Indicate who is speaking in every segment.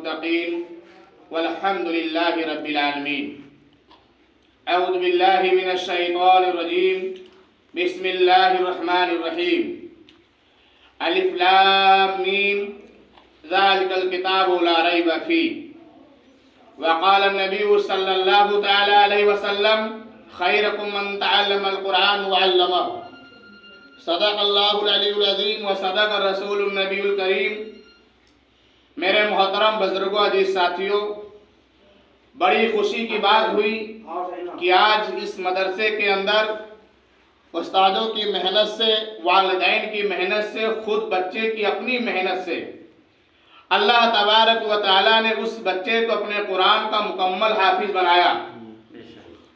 Speaker 1: المتقين والحمد لله رب العالمين. أعوذ بالله من الشيطان الرجيم. بسم الله الرحمن الرحيم. ألف لام ميم ذلك الكتاب لا ريب فيه. وقال النبي صلى الله تعالى عليه وسلم خيركم من تعلم القرآن وعلمه. صدق اللہ العلی العظیم و صدق رسول النبی الکریم. میرے محترم بزرگوں، عزیز ساتھیوں، بڑی خوشی کی بات ہوئی کہ آج اس مدرسے کے اندر استادوں کی محنت سے، والدین کی محنت سے، خود بچے کی اپنی محنت سے اللہ تبارک و تعالیٰ نے اس بچے کو اپنے قرآن کا مکمل حافظ بنایا.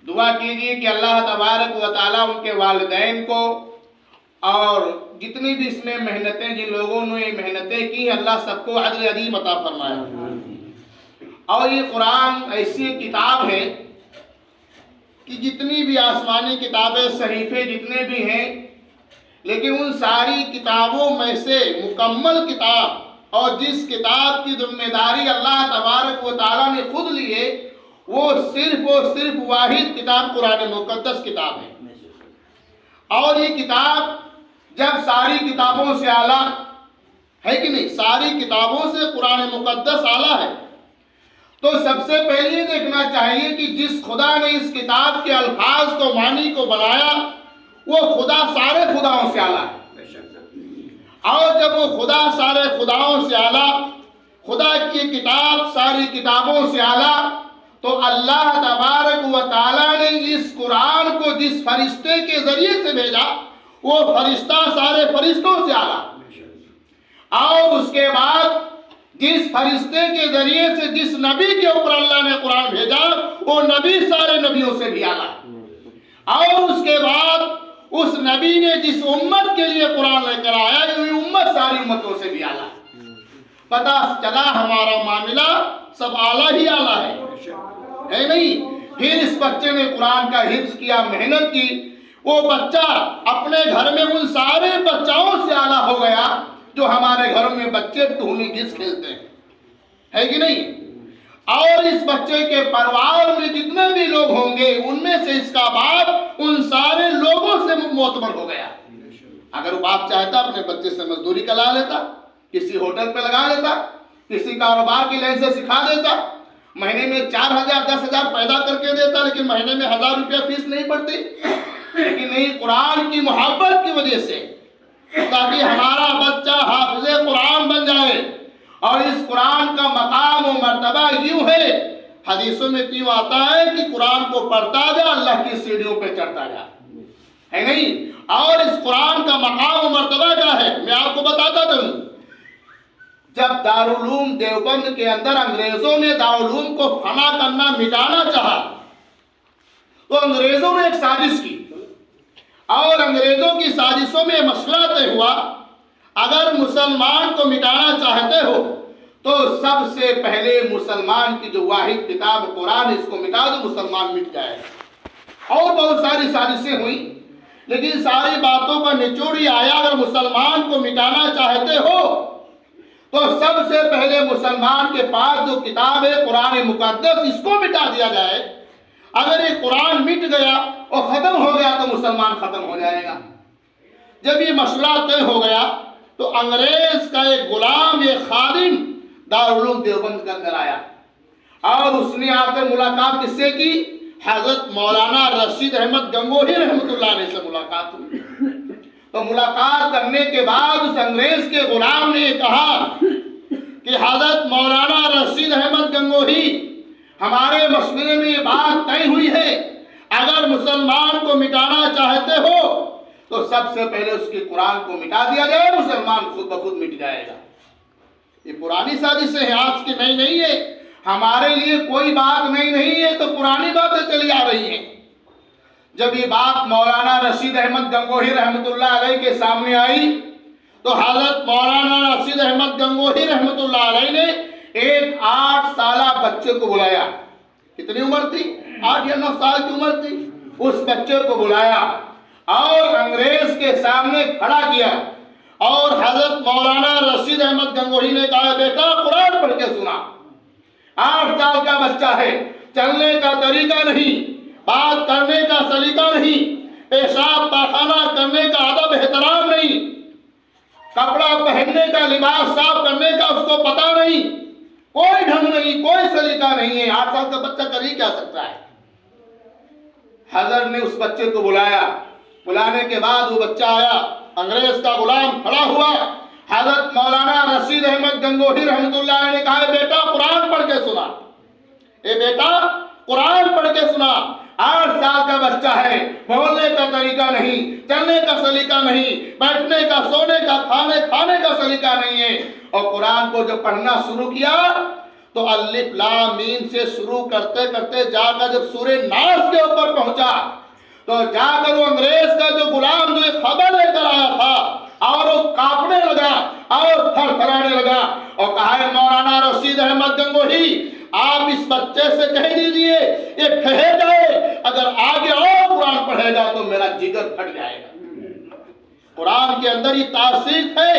Speaker 1: دعا کیجیے کہ اللہ تبارک و تعالیٰ ان کے والدین کو اور جتنی بھی اس میں محنتیں، جن لوگوں نے یہ محنتیں کی، اللہ سب کو اجر عظیم عطا فرمایا. اور یہ قرآن ایسی کتاب ہے کہ جتنی بھی آسمانی کتابیں، صحیفے جتنے بھی ہیں، لیکن ان ساری کتابوں میں سے مکمل کتاب اور جس کتاب کی ذمہ داری اللہ تبارک و تعالیٰ نے خود لی ہے، وہ صرف اور صرف واحد کتاب قرآن مقدس کتاب ہے. اور یہ کتاب جب ساری کتابوں سے اعلیٰ ہے کہ نہیں، ساری کتابوں سے قرآن مقدس اعلیٰ ہے، تو سب سے پہلے یہ دیکھنا چاہیے کہ جس خدا نے اس کتاب کے الفاظ کو، معنی کو بنایا، وہ خدا سارے خداؤں سے اعلیٰ ہے. اور جب وہ خدا سارے خداؤں سے اعلیٰ، خدا کی کتاب ساری کتابوں سے اعلیٰ، تو اللہ تبارک و تعالیٰ نے اس قرآن کو جس فرشتے کے ذریعے سے بھیجا، وہ فرشتہ سارے فرشتوں سے اعلیٰ. اور اس کے بعد جس فرشتے کے ذریعے سے جس نبی کے اوپر اللہ نے قرآن بھیجا، وہ نبی سارے نبیوں سے بھی اعلیٰ. اور اس کے بعد اس نبی نے جس امت کے لیے قرآن لے کر آیا، یہ امت ساری امتوں سے بھی اعلیٰ. پتہ چلا ہمارا معاملہ سب اعلیٰ ہی اعلیٰ ہے نہیں. پھر اس بچے نے قرآن کا حفظ کیا، محنت کی، وہ بچہ اپنے گھر میں ان سارے بچاؤں سے اعلیٰ ہو گیا جو ہمارے گھروں میں بچے ٹونی گھس کھیلتے ہیں، ہے کہ نہیں. اور اس بچے کے پریوار میں جتنے بھی لوگ ہوں گے، ان میں سے اس کا باپ ان سارے لوگوں سے معتبر ہو گیا. اگر وہ باپ چاہتا اپنے بچے سے مزدوری کرا لیتا، کسی ہوٹل پہ لگا لیتا، کسی کاروبار کی لائن سے سکھا دیتا، مہینے میں 4,000 10,000 پیدا کر کے دیتا، لیکن مہینے میں 1,000 روپیہ فیس نہیں پڑتی. لیکن نہیں، قرآن کی محبت کی وجہ سے، تاکہ ہمارا بچہ حافظ قرآن بن جائے. اور اس قرآن کا مقام و مرتبہ یوں ہے، حدیثوں میں کیوں آتا ہے کہ قرآن کو پڑھتا جا، اللہ کی سیڑھیوں پہ چڑھتا جا، ہے نہیں. اور اس قرآن کا مقام و مرتبہ کیا ہے، میں آپ کو بتاتا ہوں. جب دارالعلوم دیوبند کے اندر انگریزوں نے دارالعلوم کو فنا کرنا، مٹانا چاہا، تو انگریزوں نے ایک سازش کی. اور انگریزوں کی سازشوں میں مسئلہ طے ہوا، اگر مسلمان کو مٹانا چاہتے ہو تو سب سے پہلے مسلمان کی جو واحد کتاب قرآن، اس کو مٹا دو، مسلمان مٹ جائے. اور بہت ساری سازشیں ہوئیں، لیکن ساری باتوں کا نچوڑ یہ آیا، اگر مسلمان کو مٹانا چاہتے ہو تو سب سے پہلے مسلمان کے پاس جو کتاب ہے قرآن مقدس، اس کو مٹا دیا جائے. اگر یہ قرآن مٹ گیا اور ختم ہو گیا تو مسلمان ختم ہو جائے گا. جب یہ مسئلہ طے ہو گیا تو انگریز کا ایک غلام، ایک خادم دارالعلوم دیوبند کے اندر آیا، اور اس نے آ کر ملاقات کس سے کی؟ حضرت مولانا رشید احمد گنگوہی رحمۃ اللہ علیہ سے ملاقات ہوئی. تو ملاقات کرنے کے بعد اس انگریز کے غلام نے یہ کہا کہ حضرت مولانا رشید احمد گنگوہی، ہمارے مشورے میں یہ بات طے ہوئی ہے، اگر مسلمان کو مٹانا چاہتے ہو تو سب سے پہلے اس کی قرآن کو مٹا دیا جائے، مسلمان خود بخود مٹ جائے گا. یہ پرانی سازشیں ہیں، آج کی نئی نہیں ہے. ہمارے لیے کوئی بات نئی نہیں ہے، تو پرانی باتیں چلی آ رہی ہیں. جب یہ بات مولانا رشید احمد گنگوہی رحمۃ اللہ علیہ کے سامنے آئی تو حضرت مولانا رشید احمد گنگوہی رحمۃ اللہ علیہ نے ایک 8 سالہ بچے کو بلایا. کتنی عمر تھی؟ 8 یا 9 سال کی عمر تھی. اس بچے کو بلایا اور انگریز کے سامنے کھڑا کیا، اور حضرت مولانا رشید احمد گنگوہی نے کہا، بیٹا قرآن پڑھ کے سنا.
Speaker 2: 8 سال کا بچہ ہے، چلنے کا طریقہ نہیں، بات کرنے کا سلیقہ نہیں، پیشاب پاخانہ کرنے کا ادب احترام نہیں، کپڑا پہننے کا، لباس صاف کرنے کا اس کو پتہ نہیں، کوئی ڈھنگ نہیں، کوئی سلیقہ نہیں ہے۔ 8 سال کا بچہ کر ہی کیا سکتا ہے؟ حضرت نے اس بچے کو بلایا، بلانے کے بعد وہ بچہ آیا، انگریز کا غلام کھڑا ہوا، حضرت مولانا رشید احمد گنگوہی رحمۃ اللہ علیہ نے کہا ہے بیٹا قرآن پڑھ کے سنا، اے بیٹا قرآن پڑھ کے سنا۔ 8 سال کا بچہ ہے، بولنے کا طریقہ نہیں، چلنے کا سلیقہ نہیں، بیٹھنے کا، سونے کا، کھانے کا سلیقہ نہیں ہے۔ اور قرآن کو جب پڑھنا شروع کیا تو الف لام میم سے شروع کرتے کرتے جا کر جب سورہ ناس کے اوپر پہنچا تو جا کر وہ انگریز کا جو غلام جو ایک خبر لے کر آیا تھا اور وہ کانپنے لگا اور تھر تھرانے لگا اور کہا ہے مولانا رشید احمد گنگوہی آپ اس بچے سے کہہ دیجئے یہ کہے جائے اگر آگے اور قرآن پڑھے گا تو میرا جگر پھٹ جائے گا۔ قرآن کے اندر یہ تاثیر ہے،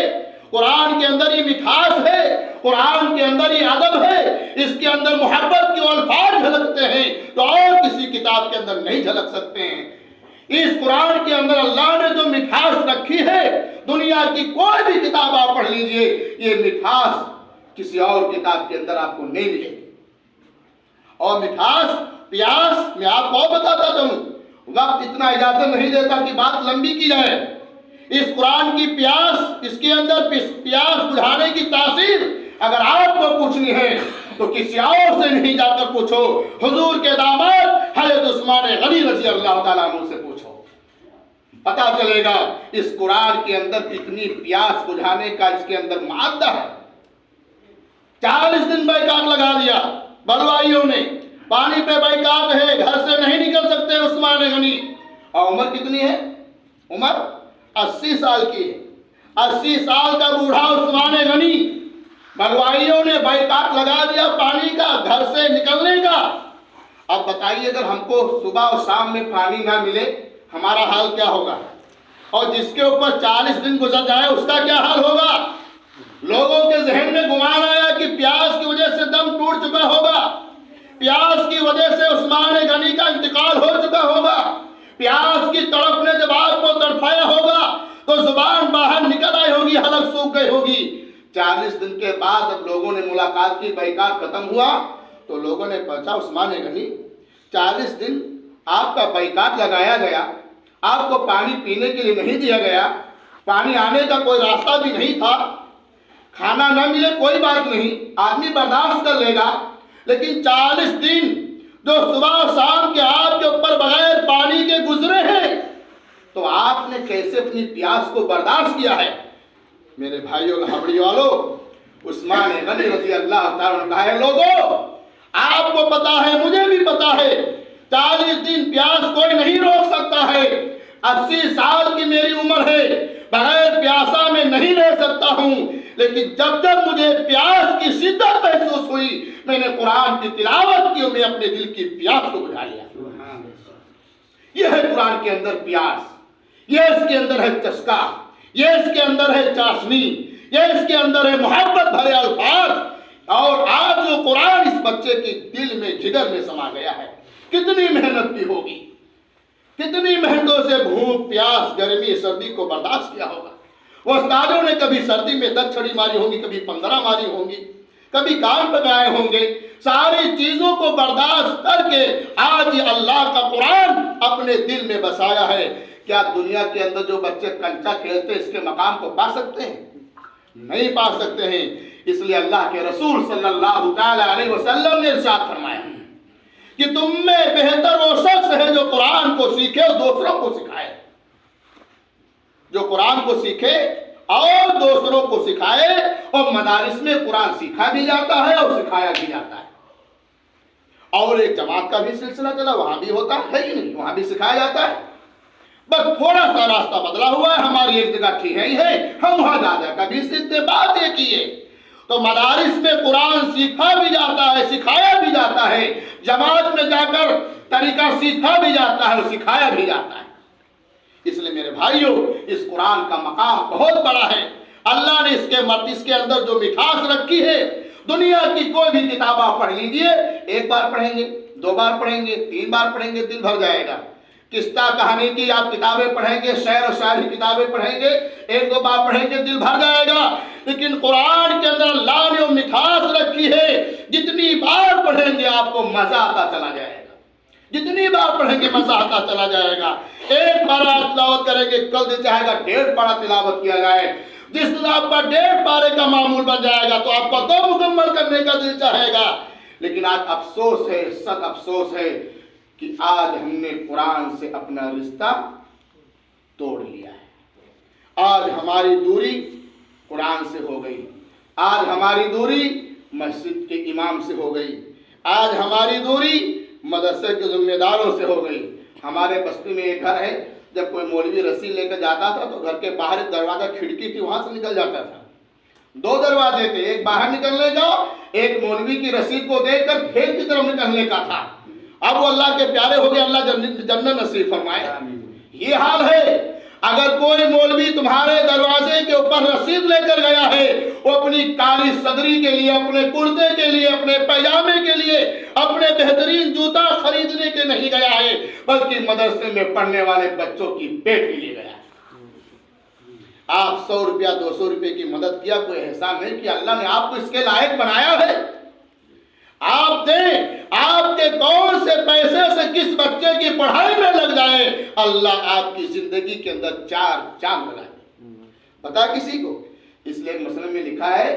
Speaker 2: قرآن کے اندر یہ مٹھاس ہے، قرآن کے اندر یہ ادب ہے، اس کے اندر محبت کے الفاظ جھلکتے ہیں تو اور کسی کتاب کے اندر نہیں جھلک سکتے ہیں۔ اس قرآن کے اندر اللہ نے جو مٹھاس رکھی ہے دنیا کی کوئی بھی کتاب آپ پڑھ لیجئے یہ مٹھاس کسی اور کتاب کے اندر آپ کو نہیں ملے گی۔ اور مٹھاس پیاس میں آپ کو بتاتا جاؤں، وقت اتنا اجازت نہیں دیتا کہ بات لمبی کی جائے۔ اس قرآن کی پیاس، اس کے اندر پیاس بجھانے کی تاثیر اگر آپ کو پوچھنی ہے تو کسی اور سے نہیں جا کر پوچھو، حضور کے داماد حضرت عثمان غنی رضی اللہ تعالیٰ عنہ سے پوچھو، پتا چلے گا اس قرآن کے اندر کتنی پیاس بجھانے کا اس کے اندر مادہ ہے۔ 40 دن بائیکاٹ لگا دیا بلوائیوں نے، پانی پہ بائیکاٹ ہے، گھر سے نہیں نکل سکتے عثمان غنی۔ اور عمر کتنی ہے؟ عمر 80 سال کی ہے، 80 سال کا بوڑھا عثمان غنی، بلوائیوں نے بائیکاٹ لگا دیا پانی کا، گھر سے نکلنے کا۔ اب بتائیے اگر ہم کو صبح اور شام میں پانی نہ ملے ہمارا حال کیا ہوگا؟ اور جس کے اوپر 40 دن گزر جائے اس کا کیا حال ہوگا؟ لوگوں کے ذہن میں گمان آیا کہ پیاس کی وجہ سے دم ٹوٹ چکا ہوگا، پیاس کی وجہ سے عثمان غنی کا انتقال ہو چکا ہوگا، پیاس کی تڑپ نے جب آپ کو تڑپایا ہوگا تو زبان باہر نکل آئی ہوگی، حلق سوکھ گئی ہوگی۔ 40 دن کے بعد جب لوگوں نے ملاقات کی، بائیکاٹ ختم ہوا تو لوگوں نے پوچھا عثمان غنی 40 دن آپ کا بائیکاٹ لگایا گیا، آپ کو پانی پینے کے لیے نہیں دیا گیا، پانی آنے کا کوئی راستہ بھی نہیں تھا، کھانا نہ ملے کوئی بات نہیں، آدمی برداشت کر لے گا، لیکن 40 دن جو صبح شام کے آپ کے اوپر بغیر پانی کے گزرے ہیں تو آپ نے کیسے اپنی پیاس کو برداشت کیا ہے؟ میرے بھائیوں لہبڑی والوں، عثمان غنی رضی اللہ تعالیٰ عنہ کہا ہے لوگوں آپ کو پتا ہے مجھے بھی پتا ہے 40 دن پیاس کوئی نہیں روک سکتا ہے، 80 سال کی میری عمر ہے، بغیر پیاسا میں نہیں رہ سکتا ہوں، لیکن جب جب مجھے پیاس کی شدت محسوس ہوئی میں نے قرآن کی تلاوت کی اور میں اپنے دل کی پیاس کو بجھا لیا۔ یہ ہے قرآن کے اندر پیاس، یہ اس کے اندر ہے چسکا، یہ اس کے اندر ہے چاشنی، یہ اس کے اندر ہے محبت بھرے الفاظ۔ اور آج جو قرآن اس بچے کے دل میں جگر میں سما گیا ہے، کتنی محنت کی ہوگی، کتنی محنتوں سے بھوک پیاس گرمی سردی کو برداشت کیا ہوگا۔ وہ استادوں نے کبھی سردی میں 10 چھڑی ماری ہوگی، کبھی 15 ماری ہوں گی، کبھی کان پکائے ہوں گے، ساری چیزوں کو برداشت کر کے آج یہ اللہ کا قرآن اپنے دل میں بسایا ہے۔ کیا دنیا کے اندر جو بچے کنچا کھیلتے اس کے مقام کو پا سکتے ہیں؟ نہیں پا سکتے ہیں۔ اس لیے اللہ کے رسول صلی اللہ تعالی علیہ وسلم نے ارشاد فرمایا کہ تم میں بہتر وہ شخص ہے جو قرآن کو سیکھے اور دوسروں کو سکھائے، جو قرآن کو سیکھے اور دوسروں کو سکھائے۔ اور مدارس میں قرآن سیکھا بھی جاتا ہے اور سکھایا بھی جاتا ہے، اور ایک جماعت کا بھی سلسلہ چلا وہاں بھی ہوتا ہے ہی نہیں، وہاں بھی سکھایا جاتا ہے، بس تھوڑا سا راستہ بدلا ہوا ہے، ہماری ایک جگہ ٹھیک ہی ہے، ہم وہاں جا جا کبھی سیکھتے بات یہ کی ہے۔ تو مدارس میں قرآن سیکھا بھی جاتا ہے، سکھایا بھی جاتا ہے، جماعت میں جا کر طریقہ سیکھا بھی جاتا ہے اور سکھایا بھی جاتا ہے۔ اس لیے میرے بھائیوں اس قرآن کا مقام بہت بڑا ہے۔ اللہ نے اس کے اندر جو مٹھاس رکھی ہے دنیا کی کوئی بھی کتاب آپ پڑھ لیجئے، ایک بار پڑھیں گے، 2 بار پڑھیں گے، 3 بار پڑھیں گے، دل بھر جائے گا۔ قصہ کہانی کی آپ کتابیں پڑھیں گے، شعر و شاعری کتابیں پڑھیں گے، 1-2 بار پڑھیں گے، دل بھر جائے گا۔ لیکن قرآن کے اندر اللہ نے وہ مٹھاس رکھی ہے، جتنی بار پڑھیں گے آپ کو مزہ آتا چلا جائے گا، جتنی بار پڑھیں گے مزہ آتا چلا جائے گا۔ ایک بار آپ تلاوت کریں گے، کل دل چاہے گا 1.5 پارہ تلاوت کیا جائے۔ جس دن آپ کا 1.5 پارے کا معمول بن جائے گا تو آپ کو 2 مکمل کرنے کا دل چاہے گا۔ لیکن آج افسوس ہے، سخت افسوس ہے کہ آج ہم نے قرآن سے اپنا رشتہ توڑ لیا ہے۔ آج ہماری دوری قرآن سے ہو گئی، آج ہماری دوری مسجد کے امام سے ہو گئی، آج ہماری دوری مدرسے کے ذمہ داروں سے ہو گئی۔ ہمارے بستی میں ایک گھر ہے، جب کوئی مولوی رسید لے کر جاتا تھا تو گھر کے باہر ایک دروازہ کھڑکی تھی، وہاں سے نکل جاتا تھا۔ 2 دروازے تھے، ایک باہر نکلنے کا، ایک مولوی کی رسید کو دیکھ کر کھیت کی طرف نکلنے کا تھا۔ اب وہ اللہ کے پیارے ہو گئے، اللہ جنت نصیب فرمائے۔ یہ حال ہے، اگر کوئی مولوی تمہارے دروازے کے اوپر رسید لے کر گیا ہے، وہ اپنی کالی صدری کے لیے، اپنے کرتے کے لیے، اپنے پیجامے کے لیے، اپنے بہترین جوتا خریدنے کے نہیں گیا ہے، بلکہ مدرسے میں پڑھنے والے بچوں کی پیٹ کے لیے گیا ہے۔ آپ 100 روپیہ 200 روپے کی مدد کیا، کوئی احسان نہیں کیا، اللہ نے آپ کو اس کے لائق بنایا ہے۔ آپ دیں، آپ کے کون سے پیسے سے کس بچے کی پڑھائی میں لگ جائے، اللہ آپ کی زندگی کے اندر 4 چاند لگائے۔ پتا کسی کو؟ اس لیے مسلم میں لکھا ہے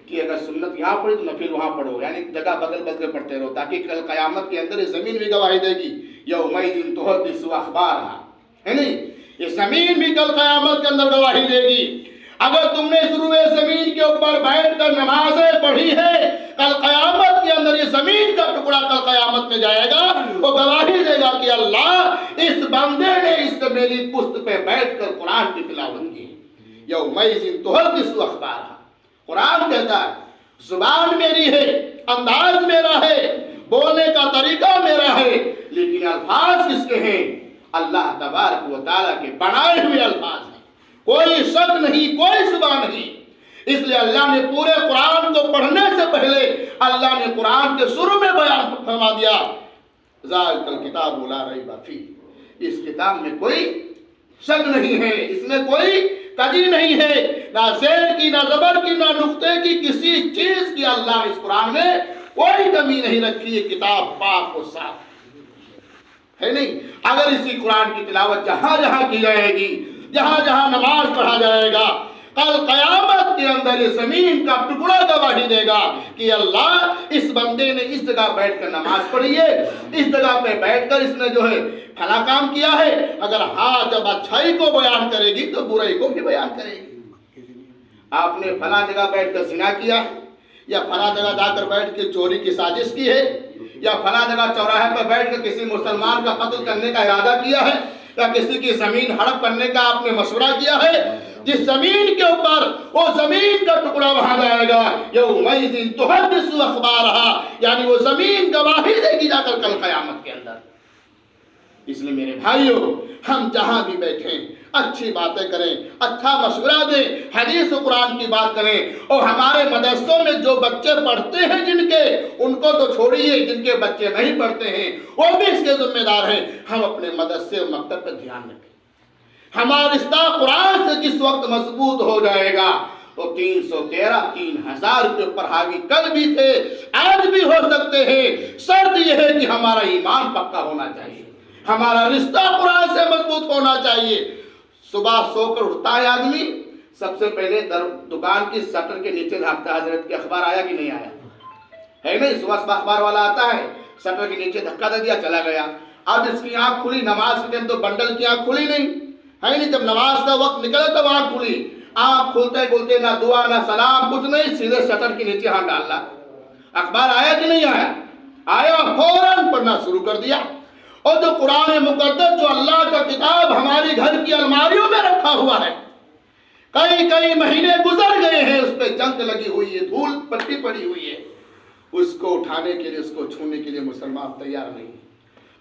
Speaker 2: کہ اگر سنت یہاں پڑھی تو نفل وہاں پڑھو، یعنی جگہ بدل بدل کے پڑھتے رہو، تاکہ کل قیامت کے اندر یہ زمین بھی گواہی دے گی، یومئذ تحدث اخبارہا، ہے نہیں؟ یہ زمین بھی کل قیامت کے اندر گواہی دے گی۔ اگر تم نے اس روئے زمین کے اوپر بیٹھ کر نمازیں پڑھی ہے، کل قیامت کے اندر یہ زمین کا ٹکڑا کل قیامت میں جائے گا، وہ گواہی دے گا کہ اللہ اس بندے نے اس میری پشت پہ بیٹھ کر قرآن کی تلاوت کی۔ یومئذ تحدث اخبارہا، قرآن کہتا ہے زبان میری ہے، انداز میرا ہے، بولنے کا طریقہ میرا ہے، لیکن الفاظ کس کے ہیں؟ اللہ تبارک و تعالیٰ کے بنائے ہوئے الفاظ ہیں، کوئی شک نہیں، کوئی زبان نہیں۔ اس لیے اللہ نے پورے قرآن کو پڑھنے سے پہلے اللہ نے قرآن کے شروع میں بیان فرما دیا، ذالک الکتاب لا ریب فیہ، اس کتاب میں کوئی شک نہیں ہے، اس میں کوئی کجی نہیں ہے، نہ زیر کی، نہ زبر کی، نہ نقطے کی، کسی چیز کی اللہ نے اس قرآن میں کوئی کمی نہیں رکھی۔ یہ کتاب پاک و صاف ہے نہیں؟ اگر اسی قرآن کی تلاوت جہاں جہاں کی جائے گی، جہاں جہاں نماز پڑھا جائے گا، کل قیامت کے اندر یہ زمین کا ٹکڑا گواہی دے گا کہ اللہ اس بندے نے اس جگہ بیٹھ کر نماز پڑھی ہے، اس جگہ پہ بیٹھ کر اس نے جو ہے فلاں کام کیا ہے۔ اگر ہاں جب اچھائی کو بیان کرے گی تو برائی کو بھی بیان کرے گی۔ آپ نے فلاں جگہ بیٹھ کر زنا کیا ہے، یا فلاں جگہ جا کر بیٹھ کے چوری کی سازش کی ہے، یا فلاں جگہ چوراہے پر بیٹھ کر کسی مسلمان کا قتل کرنے کا ارادہ کیا ہے، یا کسی کی زمین ہڑپ کرنے کا آپ نے مشورہ کیا ہے، جس زمین کے اوپر وہ زمین کا ٹکڑا وہاں جائے گا، یومئذ تحدث اخبارہا، یعنی وہ زمین گواہی دے گی جا کر کل قیامت کے اندر۔ اس لیے میرے بھائیوں، ہم جہاں بھی بیٹھیں اچھی باتیں کریں، اچھا مشورہ دیں، حدیث و قرآن کی بات کریں، اور ہمارے مدرسوں میں جو بچے پڑھتے ہیں جن کے، ان کو تو چھوڑیے، جن کے بچے نہیں پڑھتے ہیں وہ بھی اس کے ذمہ دار ہیں۔ ہم اپنے مدرسے اور مکتب پر دھیان رکھیں۔ ہمارا رشتہ قرآن سے جس وقت مضبوط ہو جائے گا، وہ 313 3000 کے اوپر حاوی کل بھی تھے، آج بھی ہو سکتے ہیں۔ شرط یہ ہے کہ ہمارا ایمان پکا ہونا چاہیے، ہمارا رشتہ قرآن سے مضبوط ہونا چاہیے۔ صبح سو کر اٹھتا ہے آدمی، سب سے پہلے دکان کی شٹر کے نیچے دھانکتا ہے، حضرت کے اخبار آیا کہ نہیں آیا ہے؟ نہیں، صبح صبح اخبار والا آتا ہے، شٹر کے نیچے دھکا دے دیا، چلا گیا۔ اب اس کی آنکھ کھلی، نماز کے ٹائم تو بنڈل کی آنکھ کھلی نہیں ہے، نہیں، جب نماز کا وقت نکلا تب آنکھ کھلی۔ آنکھ کھلتے کھلتے نہ دعا نہ سلام کچھ نہیں، سیدھے شٹر کے نیچے ہاتھ ڈالا۔ اخبار آیا کہ نہیں آیا؟ آیا، فوراً پڑھنا شروع کر دیا۔ اور جو قرآن مقدس، جو اللہ کا کتاب ہماری گھر کی الماریوں میں رکھا ہوا ہے، کئی مہینے گزر گئے ہیں، اس پہ جنگ لگی ہوئی ہے، دھول پٹی پڑی ہوئی ہے، اس کو اٹھانے کے لیے، اس کو چھونے کے لیے مسلمان تیار نہیں۔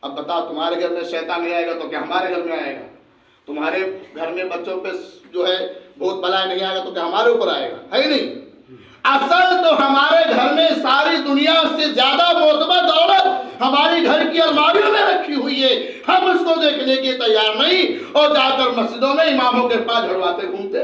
Speaker 2: اب بتا، تمہارے گھر میں شیطان نہیں آئے گا تو کیا ہمارے گھر میں آئے گا؟ تمہارے گھر میں بچوں پہ جو ہے بہت بلائے نہیں آئے گا تو کیا ہمارے اوپر آئے گا؟ ہے نہیں؟ اصل تو ہمارے گھر میں ساری دنیا سے زیادہ معتبر دولت ہماری گھر کی الماریوں میں رکھی ہوئی ہے، ہم اس کو دیکھنے کے تیار نہیں اور جا کر مسجدوں میں اماموں کے پاس جھڑواتے گھومتے۔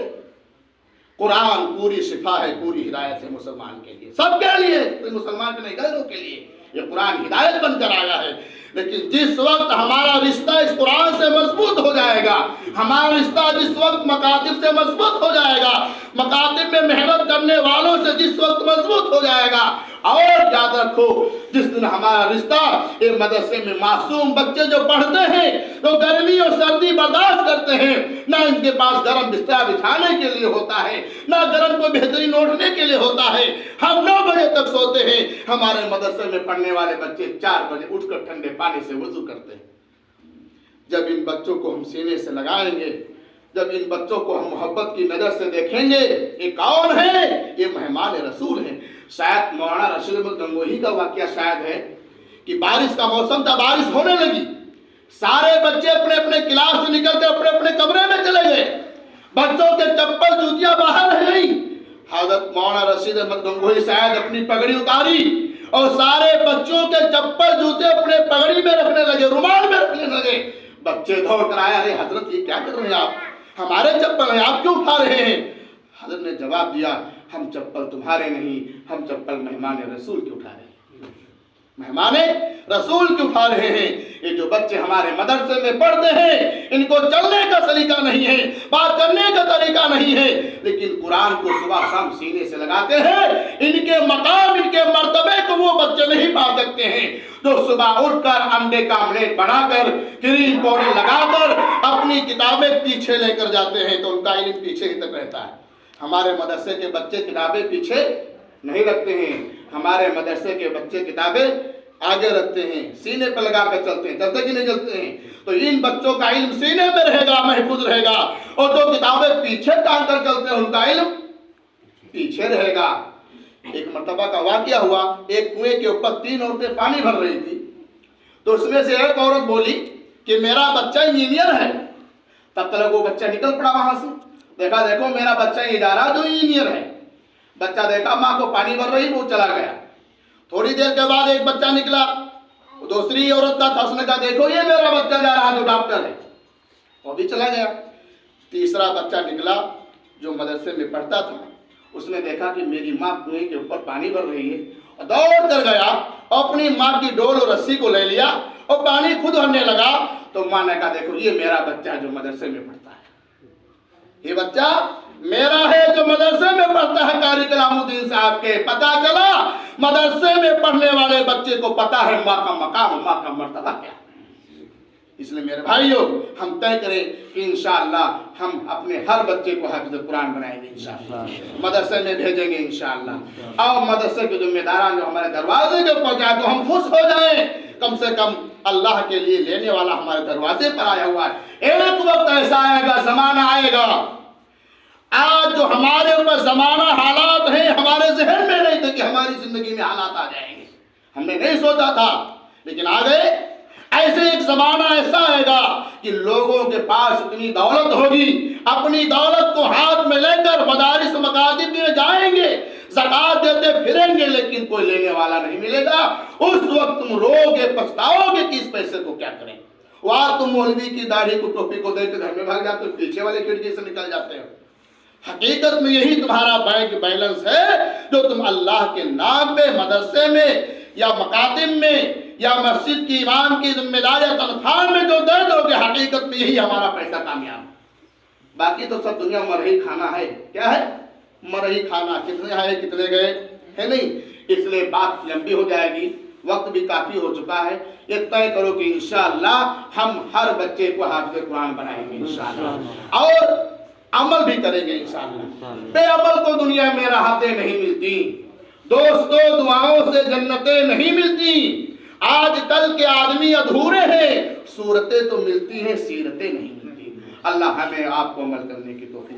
Speaker 2: قرآن پوری شفا ہے، پوری ہدایت ہے مسلمان کے لیے، سب کے لیے، مسلمان کے نہیں غیروں کے لیے یہ قرآن ہدایت بن کر آیا ہے۔ لیکن جس وقت ہمارا رشتہ اس قرآن سے مضبوط ہو جائے گا، ہمارا رشتہ جس وقت مکاتب سے مضبوط ہو جائے گا، مکاتب میں محنت کرنے والوں سے جس وقت مضبوط ہو جائے گا، اور یاد رکھو جس دن ہمارا رشتہ ایک مدرسے میں معصوم بچے جو پڑھتے ہیں تو گرمی اور سردی برداشت کرتے ہیں، نہ ان کے پاس گرم بستر بچھانے کے لیے ہوتا ہے، نہ گرم کو بہترین اوڑھنے کے لیے ہوتا ہے، ہم 9 بجے تک سوتے ہیں، ہمارے مدرسے میں پڑھنے والے بچے 4 بجے اٹھ کر ٹھنڈے پانی سے وضو کرتے ہیں۔ جب ان بچوں کو ہم سینے سے لگائیں گے، جب ان بچوں کو ہم محبت کی نظر سے دیکھیں گے، یہ کون ہے؟ یہ مہمان رسول ہیں۔ شاید مولانا رشید احمد گنگوہی کا واقعہ شاید ہے کہ بارش کا موسم تھا، بارش ہونے لگی، سارے بچے اپنے اپنے کلاس سے نکل کے اپنے اپنے کمرے میں چلے گئے، بچوں کے چپل جوتیاں باہر رہ گئی۔ حضرت مولانا رشید احمد گنگوہی شاید اپنی پگڑی اتاری اور سارے بچوں کے چپل جوتے اپنے پگڑی میں رکھنے لگے، رومال میں رکھنے لگے۔ بچے دوڑ کر آئے، ارے حضرت یہ کیا کر رہے ہیں آپ؟ ہمارے چپل ہیں، آپ کیوں اٹھا رہے ہیں؟ حضرت نے جواب دیا، ہم چپل تمہارے نہیں، ہم چپل مہمان رسول کی اٹھا رہے ہیں، مہمان رسول کی اٹھا رہے ہیں۔ یہ جو بچے ہمارے مدرسے میں پڑھتے ہیں، ان کو چلنے کا سلیقہ نہیں ہے، بات کرنے کا طریقہ نہیں ہے، لیکن قرآن کو صبح شام سینے سے لگاتے ہیں۔ ان کے مقام، ان کے مرتبے کو وہ بچے نہیں پا سکتے ہیں جو صبح اٹھ کر انڈے کا آملیٹ بنا کر، کریم پاؤڈر لگا کر اپنی کتابیں پیچھے لے کر جاتے ہیں، تو ان کا علم پیچھے ہی تک رہتا ہے۔ ہمارے مدرسے کے بچے کتابیں پیچھے نہیں رکھتے ہیں، ہمارے مدرسے کے بچے کتابیں آگے رکھتے ہیں، سینے پر لگا کر چلتے ہیں، چلتے کہ نہیں چلتے ہیں؟ تو ان بچوں کا علم سینے میں رہے گا، محفوظ رہے گا، اور جو کتابیں پیچھے ٹانگ کر چلتے ہیں ان کا علم پیچھے رہے گا۔ ایک مرتبہ کا واقعہ ہوا، ایک کنویں کے اوپر 3 عورتیں پانی بھر رہی تھی، تو اس میں سے ایک عورت بولی کہ میرا بچہ انجینئر ہے۔ تب تک وہ بچہ نکل پڑا وہاں سے، دیکھا دیکھو میرا بچہ یہ جا رہا جو انجینئر ہے۔ بچہ دیکھا ماں کو پانی بھر رہی، وہ چلا گیا۔ تھوڑی دیر کے بعد ایک بچہ نکلا، دوسری عورت کا تھا، اس نے کہا دیکھو یہ میرا بچہ جا رہا جو ڈاکٹر ہے، وہ بھی چلا گیا۔ تیسرا بچہ نکلا جو مدرسے میں پڑھتا تھا، اس نے دیکھا کہ میری ماں کنویں کے اوپر پانی بھر رہی ہے، اور دوڑ کر گیا، اپنی ماں کی ڈول اور رسی کو لے لیا اور پانی خود بھرنے لگا۔ تو ماں نے کہا دیکھو یہ میرا بچہ جو مدرسے میں پڑھتا ہے، یہ بچہ میرا ہے جو مدرسے میں پڑھتا ہے قاری کلام الدین صاحب کے۔ پتہ چلا مدرسے میں پڑھنے والے بچے کو پتا ہے ماں کا مقام، ماں کا مرتبہ کیا ہے۔ اس لیے میرے بھائیوں ہم طے کریں کہ انشاءاللہ ہم اپنے ہر بچے کو حافظ قرآن بنائیں گے، انشاءاللہ مدرسے میں بھیجیں گے انشاءاللہ، اور مدرسے کے ذمہ داران جو ہمارے دروازے کے اوپر جائے تو ہم خوش ہو جائیں، کم سے کم اللہ کے لیے لینے والا ہمارے دروازے پر آیا ہوا ہے۔ ایک وقت ایسا آئے گا، زمانہ آئے گا، آج جو ہمارے اوپر زمانہ حالات ہیں ہمارے ذہن میں نہیں تھے کہ ہماری زندگی میں حالات آ جائیں گے، ہم نے نہیں سوچا تھا، لیکن آ گئے۔ ایسے ایک زمانہ ایسا آئے گا کہ لوگوں کے پاس اتنی دولت ہوگی، اپنی دولت کو ہاتھ میں لے کر مدارس مکاتب میں جائیں گے، زکات دیتے پھریں گے، لیکن کوئی لینے والا نہیں ملے گا۔ اس وقت تم رو گے، پچھتاؤ گے کہ اس پیسے کو کیا کریں۔ وہاں تم مولوی کی داڑھی کو ٹوپی کو دے کے گھر میں بھاگ جاتے ہو، پیچھے والے کھڑکی سے نکل جاتے ہو۔ حقیقت میں یہی تمہارا بینک بیلنس ہے جو تم اللہ کے نام پہ مدرسے میں یا مکاتب میں یا مسجد کی امام کی ذمہ داری یا تنخواہ میں جو دے دو گے، حقیقت میں یہی ہمارا پیسہ کامیاب۔ باقی تو سب دنیا مرہی کھانا ہے، کیا ہے؟ مرہی کھانا، کتنے آئے کتنے گئے ہے نہیں۔ اس لیے بات لمبی ہو جائے گی، وقت بھی کافی ہو چکا ہے۔ یہ طے کرو کہ انشاءاللہ ہم ہر بچے کو حافظ قرآن بنائیں گے انشاءاللہ، اور عمل بھی کریں گے انشاءاللہ۔ بے عمل کو دنیا میں راحتیں نہیں ملتی، دوستو دعاؤں سے جنتیں نہیں ملتی۔ آج کل کے آدمی ادھورے ہیں، صورتیں تو ملتی ہیں، سیرتیں نہیں ملتی۔ اللہ ہمیں آپ کو عمل کرنے کی توفیق